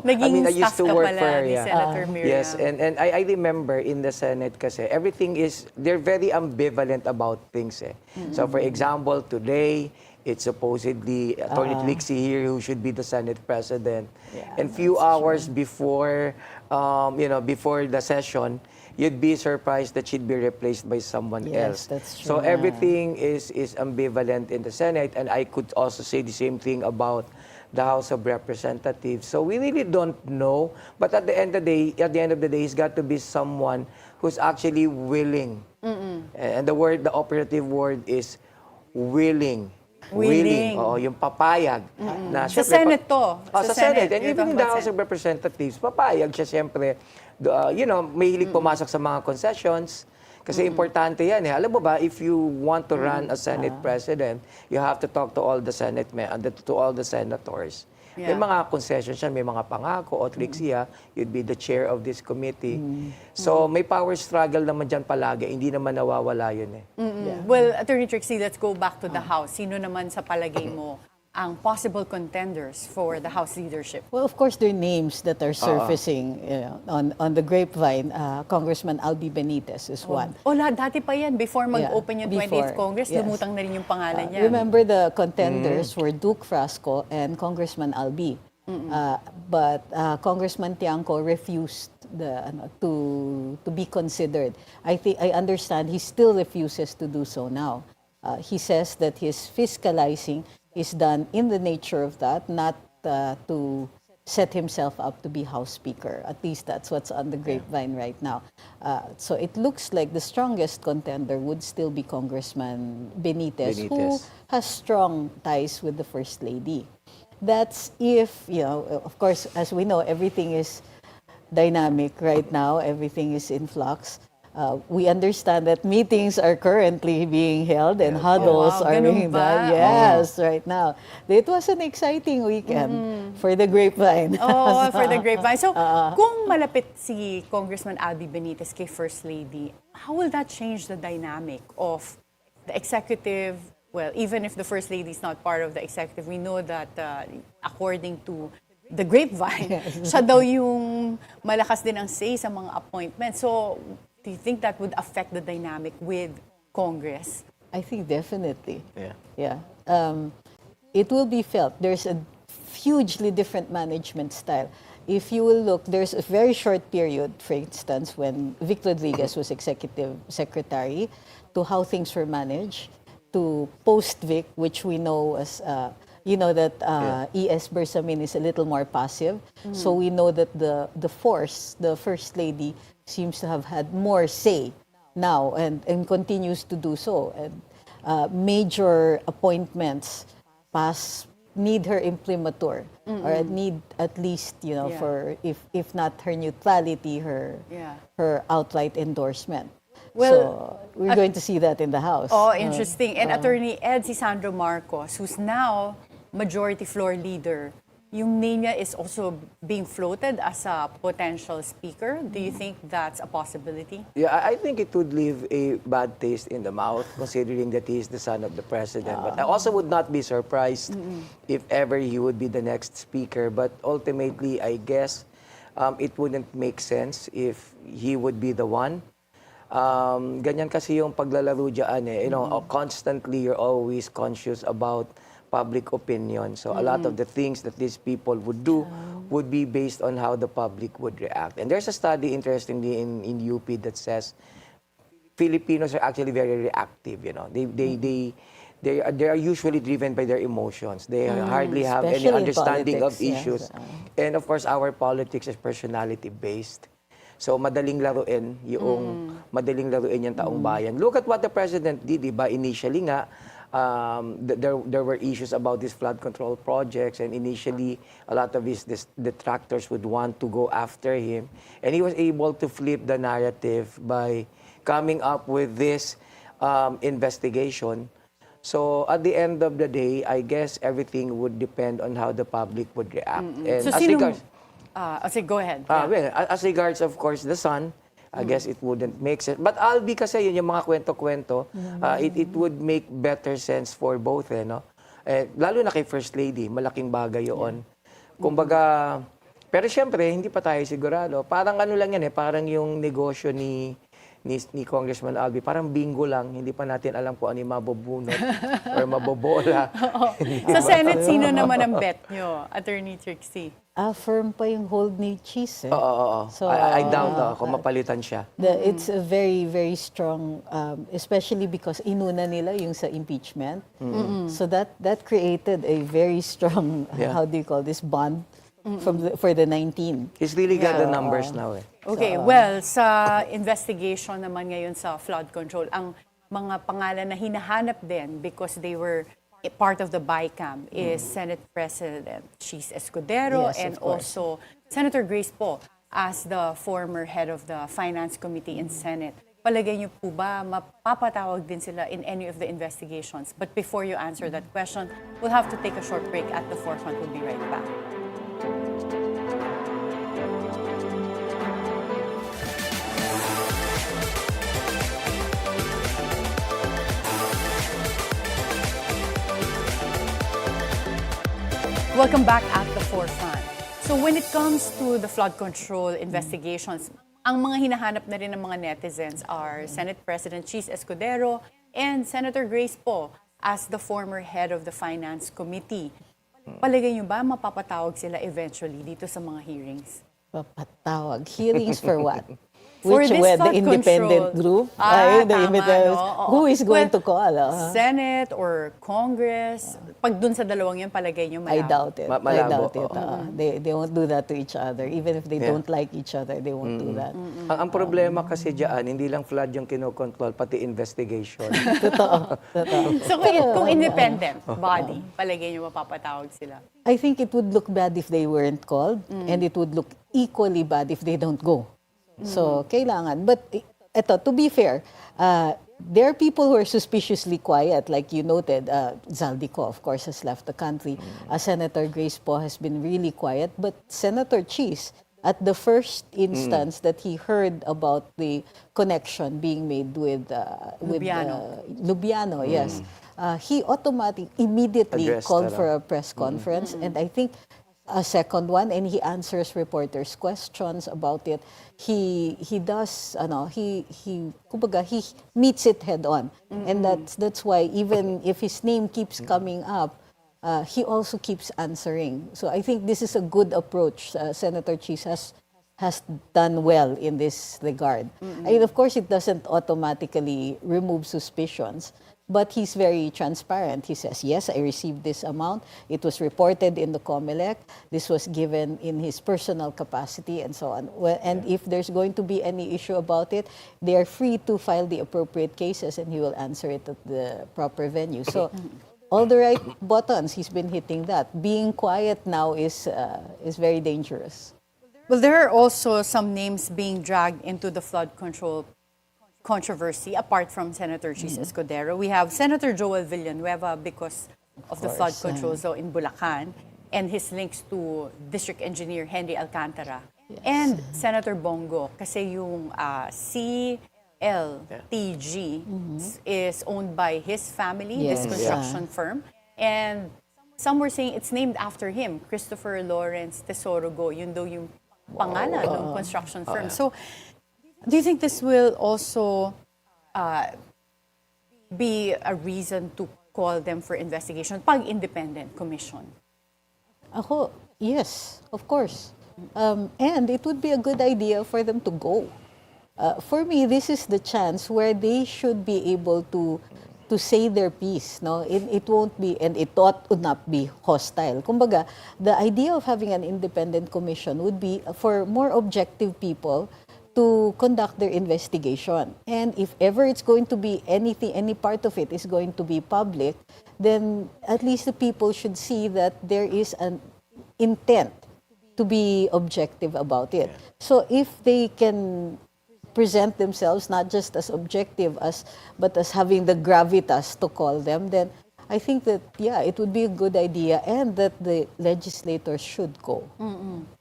Naging I used staff to ka work pala for her. ni Senator Miriam. Yes, and I remember in the Senate kasi everything they're very ambivalent about things. So for example, today, it's supposedly Attorney Trixie here who should be the Senate President. And few hours before, before the session, you'd be surprised that she'd be replaced by someone else. That's true. So everything is ambivalent in the Senate, and I could also say the same thing about the House of Representatives. So we really don't know, but at the end of the day, it's got to be someone who's actually willing. And the operative word is willing. Willing. Yung papayag. Na, Sa Senate to. Sa Senate. And You're even in talking the about House of Representatives, papayag siya siyempre. May hilig pumasok sa mga concessions. Kasi importante yan. Alam mo ba, if you want to run as Senate President, you have to talk to all the Senate to all the senators. May Yeah. mga concessions siya, may mga pangako. O Trixie, you'd be the chair of this committee. So may power struggle naman dyan palagi. Hindi naman nawawala yun eh. Yeah. Well, Attorney Trixie, let's go back to the House. Sino naman sa palagay mo ang possible contenders for the House leadership? Well, of course, there are names that are surfacing on the grapevine. Congressman Albi Benitez is one. Dati pa yan. Before mag-open yung 28th before, Congress, yes. lumutang na rin yung pangalan niya. Remember, the contenders were Duke Frasco and Congressman Albi. But Congressman Tiangco refused to be considered. I understand he still refuses to do so now. He says that his fiscalizing is done in the nature of that, not to set himself up to be House Speaker. At least that's what's on the grapevine right now. So it looks like the strongest contender would still be Congressman Benitez, who has strong ties with the First Lady. That's if, of course, as we know, everything is dynamic right now, everything is in flux. We understand that meetings are currently being held and huddles wow, are ganun being ba? done. Yes, right now. It was an exciting weekend for the grapevine. For the grapevine. So, kung malapit si Congressman Albi Benitez kay First Lady, how will that change the dynamic of the executive? Well, even if the First Lady is not part of the executive, we know that according to the grapevine, siya daw yung malakas din ang say sa mga appointments. So, do you think that would affect the dynamic with Congress? I think definitely. Yeah. It will be felt. There's a hugely different management style. If you will look, there's a very short period, for instance, when Vic Rodriguez was Executive Secretary, to how things were managed, to post-Vic, which we know as, that E.S. Bersamin is a little more passive. So we know that the First Lady, seems to have had more say now and continues to do so. And major appointments need her imprimatur, or need at least, for if not her neutrality, her outright endorsement. Well, so we're going to see that in the House. Oh, interesting. And Attorney Ed Sandro Marcos, who's now Majority Floor Leader, yung name niya is also being floated as a potential speaker. Do you think that's a possibility? Yeah, I think it would leave a bad taste in the mouth, considering that he is the son of the president. But I also would not be surprised if ever he would be the next speaker. But ultimately, I guess it wouldn't make sense if he would be the one. Ganyan kasi yung paglalaro dyan eh. Constantly you're always conscious about public opinion. So a lot of the things that these people would do would be based on how the public would react. And there's a study, interestingly, in UP that says Filipinos are actually very reactive. They are usually driven by their emotions. They hardly have any Especially in understanding of politics, issues. yes. And of course, our politics is personality-based. So madaling laruin madaling laruin yung taong bayan. Look at what the president did, diba? Initially nga, there were issues about these flood control projects, and initially a lot of his detractors would want to go after him, and he was able to flip the narrative by coming up with this investigation. So at the end of the day, I guess everything would depend on how the public would react. And So as sinong, regards, go ahead. well, as regards, of course, the son, I guess it wouldn't make sense. But Albi kasi yun yung mga kwento-kwento, it would make better sense for both, no? Lalo na kay First Lady, malaking bagay yun. Kumbaga, pero syempre, hindi pa tayo sigurado. Parang ano lang yan parang yung negosyo ni Congressman Albi, parang bingo lang, hindi pa natin alam kung ano yung mabubunot or mabobola. Sa Senate, sino naman ang bet nyo, Attorney Trixie? Firm pa yung hold ni Cheese. Oo. So, I doubt kung mapalitan siya. It's a very, very strong, especially because inuna nila yung sa impeachment. So that created a very strong, how do you call this, bond for the 19. He's really got the numbers now. Okay, well, sa investigation naman ngayon sa flood control, ang mga pangalan na hinahanap din because they were part of the BICAM is Senate President Cheese Escudero, Yes, and of course. also Senator Grace Poe as the former head of the Finance Committee in Senate. palagay niyo po ba mapapatawag din sila in any of the investigations? But before you answer that question, we'll have to take a short break at the forefront. We'll be right back. Welcome back at the forefront. So when it comes to the flood control investigations, ang mga hinahanap na rin ng mga netizens are Senate President Cheese Escudero and Senator Grace Poe as the former head of the Finance Committee. Palagay niyo ba mapapatawag sila eventually dito sa mga hearings? Papatawag. Hearings for what? For Which this the flood independent control. group? Ah, the tama, independent, no? Oo. who is going Well, to call? Senate or Congress? Pag dun sa dalawang yun, palagay niyo I malabo. doubt it. I Malabo, doubt it. They won't do that to each other. Even if they don't like each other, they won't do that. Ang problema kasi diyan, hindi lang flood yung kinokontrol, pati investigation. Totoo. So kung independent body, palagay niyo mapapatawag sila? I think it would look bad if they weren't called, and it would look equally bad if they don't go. So, kailangan. But, eto, to be fair, there are people who are suspiciously quiet, like you noted. Zaldico, of course, has left the country. Senator Grace Poe has been really quiet. But Senator Cheese, at the first instance that he heard about the connection being made with Lubiano, yes, he immediately Addressed called that, for a press conference. And I think a second one, and he answers reporters' questions about it. He does, kumbaga, he meets it head on, and that's why even if his name keeps coming up, he also keeps answering. So I think this is a good approach. Senator Cheese has done well in this regard. I mean, of course, it doesn't automatically remove suspicions. But he's very transparent. He says, yes, I received this amount. It was reported in the COMELEC. This was given in his personal capacity and so on. And if there's going to be any issue about it, they are free to file the appropriate cases and he will answer it at the proper venue. So all the right buttons, he's been hitting that. Being quiet now is very dangerous. Well, there are also some names being dragged into the flood control controversy, apart from Senator Cheese Escudero. We have Senator Joel Villanueva because of the flood control zone in Bulacan and his links to District Engineer Henry Alcantara. Yes. And Senator Bongo kasi yung CLTG is owned by his family, Yes. this construction firm. And some were saying it's named after him, Christopher Lawrence Tesorogo, yun daw yung pangalan ng construction firm. So, do you think this will also be a reason to call them for investigation pag independent commission? Ako, yes, of course. And it would be a good idea for them to go. For me, this is the chance where they should be able to say their piece. No, it won't be, and it ought to not be hostile. Kumbaga, the idea of having an independent commission would be for more objective people to conduct their investigation. And if ever it's going to be anything, any part of it is going to be public, then at least the people should see that there is an intent to be objective about it. So if they can present themselves not just as objective but as having the gravitas to call them, then I think that it would be a good idea and that the legislators should go.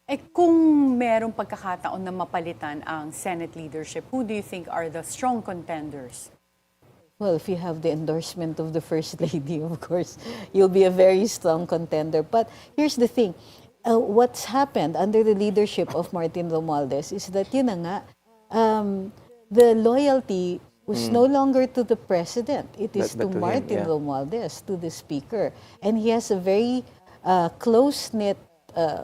Eh kung merong pagkakataon na mapalitan ang Senate leadership, who do you think are the strong contenders? Well, if you have the endorsement of the First Lady, of course, you'll be a very strong contender. But here's the thing. What's happened under the leadership of Martin Romualdez is that, yun na nga, the loyalty was no longer to the President. It is But to to him, Martin Romualdez, to the Speaker. And he has a very close-knit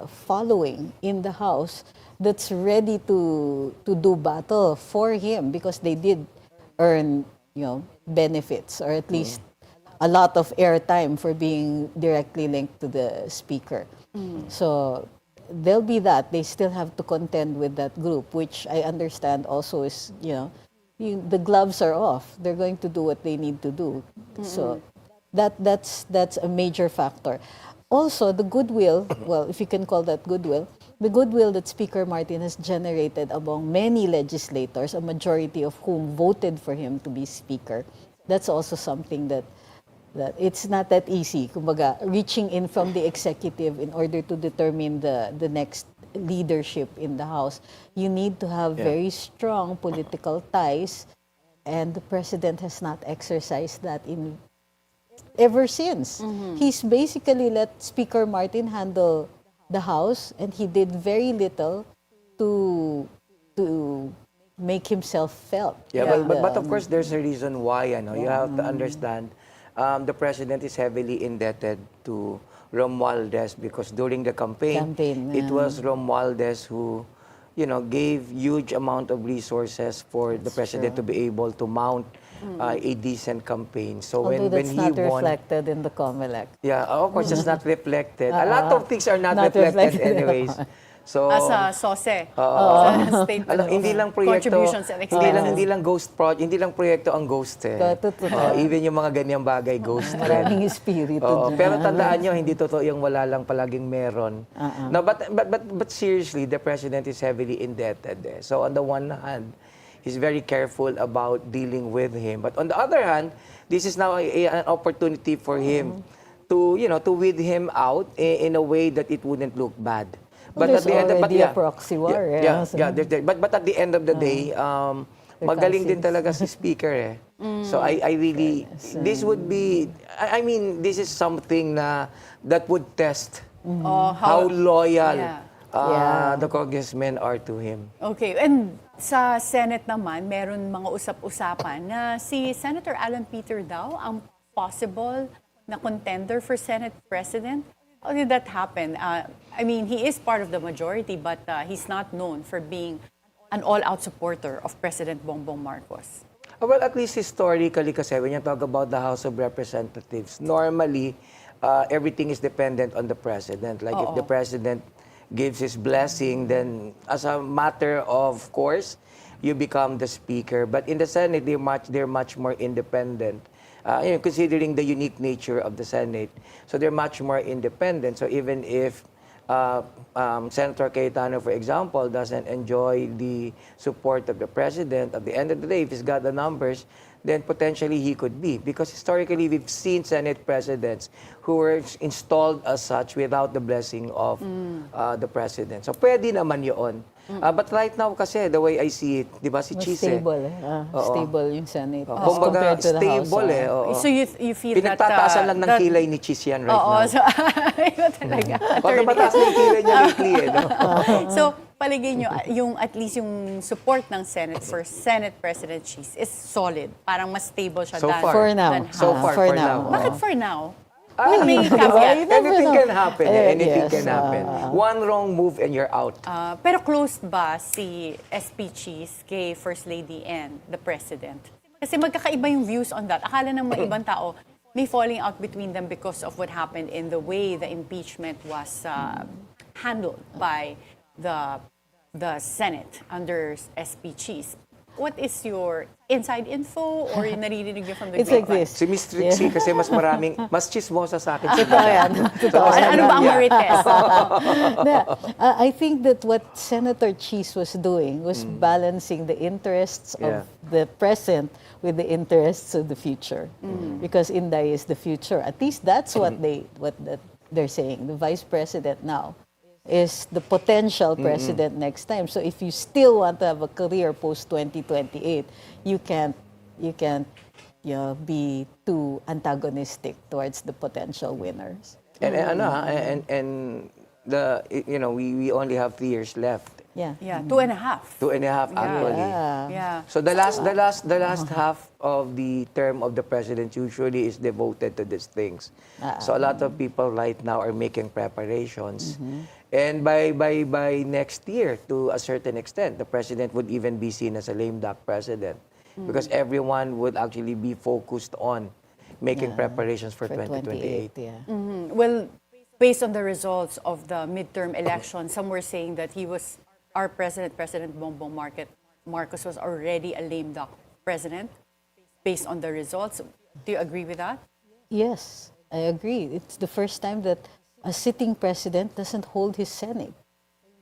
following in the House that's ready to do battle for him because they did earn, benefits or at least a lot of airtime for being directly linked to the Speaker. So there'll be that. They still have to contend with that group, which I understand also is, the gloves are off. They're going to do what they need to do. So that's a major factor. Also, the goodwill, well, if you can call that goodwill, the goodwill that Speaker Martin has generated among many legislators, a majority of whom voted for him to be Speaker, that's also something that it's not that easy. Kumbaga, reaching in from the executive in order to determine the next leadership in the House, you need to have very strong political ties, and the President has not exercised that ever since. He's basically let Speaker Martin handle the House, and he did very little to make himself felt. Yeah, but of course, there's a reason why. You have to understand, the president is heavily indebted to Romualdez because during the campaign it was Romualdez who, gave huge amount of resources for the president to be able to mount a decent campaign. So Although when that's he not won, reflected in the COMELEC. yeah, of course, it's not reflected. A lot of things are not reflected anyways. So, As a SOSE, sa statement hindi of lang proyekto, contributions and expenses. hindi lang ghost project, hindi lang proyekto ang ghost eh. Totoo. Even yung mga ganyang bagay ghost. Maraming espiritu dyan. Pero tandaan nyo, hindi totoo yung wala lang palaging meron. No, but seriously, the president is heavily indebted. So on the one hand, he's very careful about dealing with him. But on the other hand, this is now an opportunity for him to, to weed him out in a way that it wouldn't look bad. But at the end of a proxy war. But at the end of the day, magaling din talaga si Speaker eh. So I really, this would be, I mean, this is something that would test how loyal the congressmen are to him. Okay, and sa Senate naman, meron mga usap-usapan na si Senator Alan Peter daw ang possible na contender for Senate President. How did that happen? I mean, he is part of the majority, but he's not known for being an all-out supporter of President Bongbong Marcos. Well, at least historically kasi, when you talk about the House of Representatives, normally, everything is dependent on the President. Like if the President gives his blessing, then as a matter of course, you become the Speaker. But in the Senate, they're much more independent. Considering the unique nature of the Senate. So they're much more independent. So even if Senator Cayetano, for example, doesn't enjoy the support of the President, at the end of the day, if he's got the numbers, then potentially he could be. Because historically, we've seen Senate presidents who were installed as such without the blessing of the President. So pwede naman yun. But right now kasi, the way I see it, di ba si Chise? Stable stable yung Senate. Kumbaga, compared to the House. stable So you feel that... Pinagtataasan lang ng kilay ni Chis yan right now. So, yun talaga. Pag mataas na yung kilay niya lately eh, no? So, paligay nyo, at least yung support ng Senate for Senate President Chis is solid. Parang mas stable siya So than, far. For now. than how. So far, for now. Bakit for now? May caveat. Anything can happen. Anything Yes, can happen. One wrong move and you're out. Pero closed ba si SP Chis kay First Lady and the President? Kasi magkakaiba yung views on that. Akala ng mga ibang tao, may falling out between them because of what happened in the way the impeachment was handled by the Senate under SP Chis. What is your inside info or yung naririnig niyo from the It's like grapevine? this. Si Miss Trixie kasi mas chismosa sa akin. Ano ba ang marites? I think that what Senator Chis was doing was balancing the interests of the present with the interests of the future. Because Inday is the future. At least that's what they're saying. The Vice President now is the potential president next time. So if you still want to have a career post 2028, you can't be too antagonistic towards the potential winners. And we only have 3 years left. Yeah, 2.5. 2.5 actually. Yeah. So the last half of the term of the president usually is devoted to these things. So a lot of people right now are making preparations. And by next year, to a certain extent, the president would even be seen as a lame duck president. Because everyone would actually be focused on making preparations for 2028. Well, based on the results of the midterm election, some were saying that our president, President Bongbong Marcos, was already a lame duck president based on the results. Do you agree with that? Yes, I agree. It's the first time that a sitting president doesn't hold his Senate.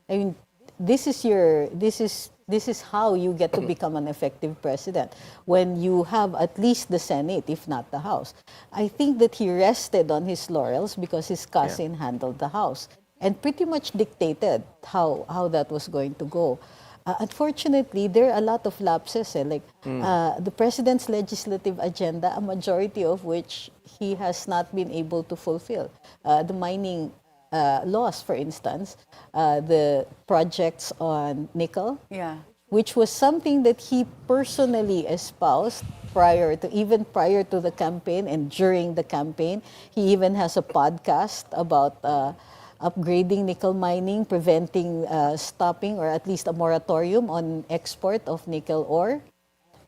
I mean, this is how you get to become an effective president, when you have at least the Senate, if not the House. I think that he rested on his laurels because his cousin handled the House and pretty much dictated how that was going to go. Unfortunately, there are a lot of lapses. The president's legislative agenda, a majority of which he has not been able to fulfill. The mining laws, for instance, the projects on nickel, which was something that he personally espoused prior to the campaign and during the campaign. He even has a podcast about upgrading nickel mining, preventing stopping or at least a moratorium on export of nickel ore.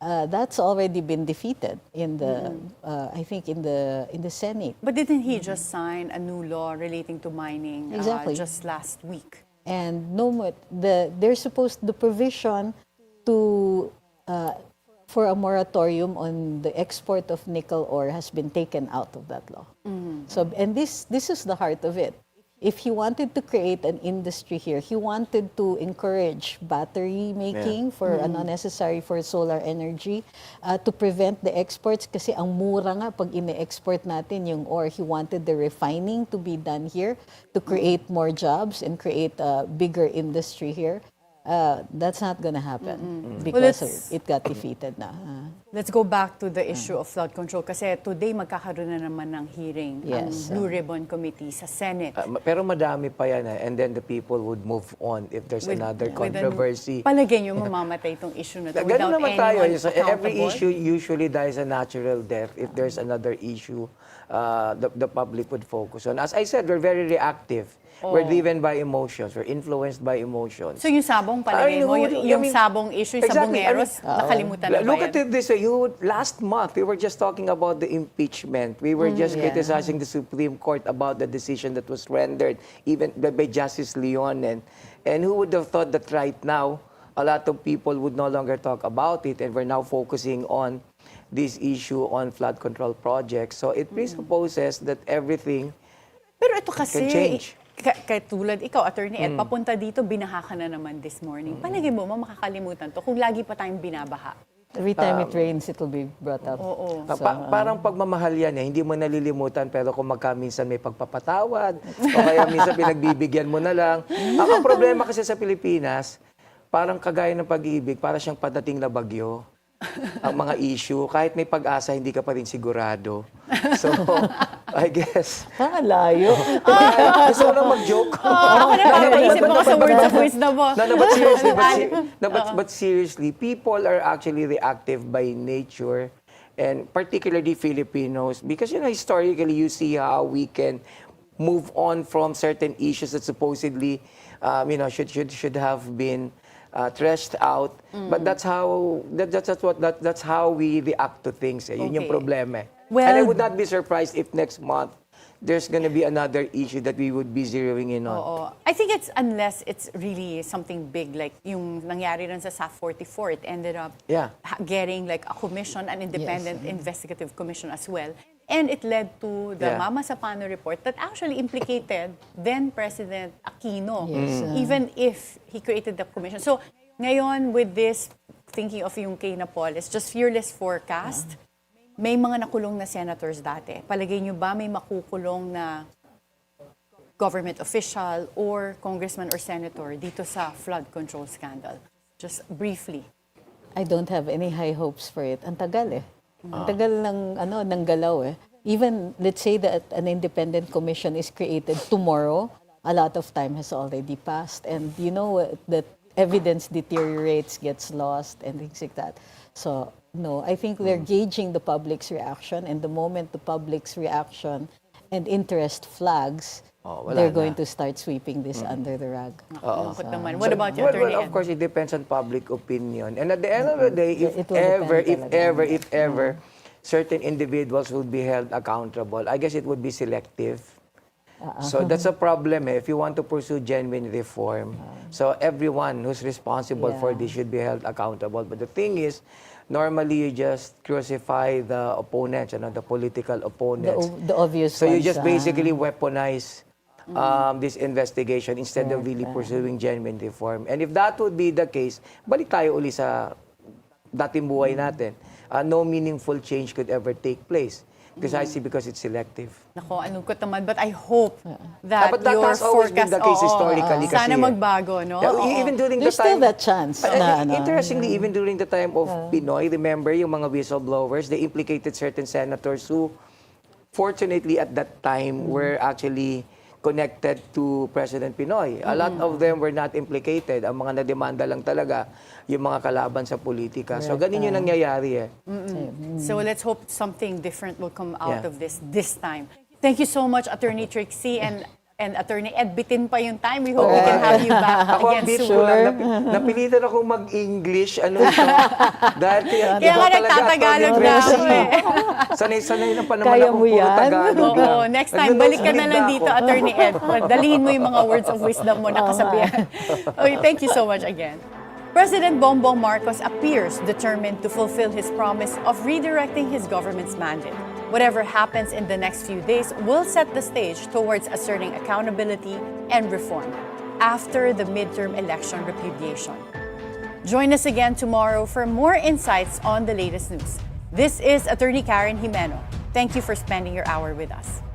That's already been defeated in the, I think, in the Senate. But didn't he just sign a new law relating to mining just last week? And no more, the provision to for a moratorium on the export of nickel ore has been taken out of that law. So, and this is the heart of it. If he wanted to create an industry here, he wanted to encourage battery making for unnecessary for solar energy, to prevent the exports kasi ang mura nga pag ine-export natin yung ore. He wanted the refining to be done here to create more jobs and create a bigger industry here. That's not going to happen because it got defeated na. Let's go back to the issue of flood control kasi today magkakaroon na naman ng hearing ang Blue Ribbon Committee sa Senate. Pero madami pa yan and then the people would move on if there's another controversy. Palagay nyo mamamatay itong issue na to Ganun without naman tayo. anyone So every accountable? issue usually dies a natural death. If there's another issue, the public would focus on. As I said, we're very reactive. We're driven by emotions. We're influenced by emotions. So yung sabong palagay mo, yung sabong issue, yung sabongeros, nakalimutan na ba Look yan? at it this way. Last month, we were just talking about the impeachment. We were just criticizing the Supreme Court about the decision that was rendered even by Justice Leon. And who would have thought that right now, a lot of people would no longer talk about it, and we're now focusing on this issue on flood control projects. So it presupposes that everything Pero ito kasi, can change. Katulad ikaw, Attorney Ed, papunta dito, binaha ka na naman this morning. Palagay mo, makakalimutan to kung lagi pa tayong binabaha. Every time it rains, it will be brought up. Oo. Parang pagmamahal yan hindi mo nalilimutan, pero kung minsan may pagpapatawad, o kaya minsan pinagbibigyan mo na lang. Ang problema kasi sa Pilipinas, parang kagaya ng pag-ibig, para siyang padating na bagyo. Ang mga issue, kahit may pag-asa, hindi ka pa rin sigurado. So, I guess. Layo. Gusto ko na mag-joke. Ako napapaisip ako sa words of wisdom mo. But seriously, people are actually reactive by nature, and particularly Filipinos, because historically you see how we can move on from certain issues that supposedly should have been threshed out, but that's how we react to things. Yun yung problema. Well, and I would not be surprised if next month there's going to be another issue that we would be zeroing in on. Oo. I think it's unless it's really something big like yung nangyari rin sa SAF 44, it ended up getting like a commission, an independent investigative commission as well. And it led to the Mama Sapano report that actually implicated then President Aquino, even if he created the commission. So ngayon with this, thinking of yung kay Napoles, just fearless forecast, may mga nakulong na senators dati. Palagay nyo ba may makukulong na government official or congressman or senator dito sa flood control scandal? Just briefly. I don't have any high hopes for it. Ang tagal eh. Ang tagal ng galaw eh. Even, let's say that an independent commission is created tomorrow, a lot of time has already passed. And you know that evidence deteriorates, gets lost, and things like that. So, no, I think they're gauging the public's reaction, and the moment the public's reaction and interest flags, they're going to start sweeping this under the rug. What about you, Attorney Well, of course, it depends on public opinion. And at the end of the day, if ever, certain individuals will be held accountable, I guess it would be selective. So that's a problem if you want to pursue genuine reform. So everyone who's responsible for this should be held accountable. But the thing is, normally you just crucify the opponents, the political opponents. The obvious So you ones, just basically weaponize this investigation instead of really pursuing genuine reform. And if that would be the case, balik tayo uli sa dating buhay natin. No meaningful change could ever take place. Precisely because it's selective. Nako, alungkot naman. But I hope that But that your has always been forecast, the case historically kasi. sana magbago, no? Yeah, Oo. even during There's the still time, that chance. na, interestingly, even during the time of Pinoy, remember yung mga whistleblowers, they implicated certain senators who, fortunately at that time, were actually connected to President Pinoy. A lot of them were not implicated. Ang mga nademanda lang talaga yung mga kalaban sa politika. So, ganun yung nangyayari eh. So let's hope something different will come out Yeah. of this time. Thank you so much, Attorney Trixie and Attorney Ed. Bitin pa yung time. We hope we can have you back Ako ang again bit soon. ko lang, napilitan akong mag-English, ano ito. Dahil Kaya iba nga talaga, nagtatagalog Atty. na ako Trixie. eh. Sanay-sanay na pa naman Kaya ako mo puro yan? Tagalog. Oo, next time, balik ka na Nag-nosebleed lang na dito, ako. Attorney Ed. Dalhin mo yung mga words of wisdom mo na kasabihan. Okay, thank you so much again. President Bongbong Marcos appears determined to fulfill his promise of redirecting his government's mandate. Whatever happens in the next few days will set the stage towards asserting accountability and reform after the midterm election repudiation. Join us again tomorrow for more insights on the latest news. This is Attorney Karen Jimeno. Thank you for spending your hour with us.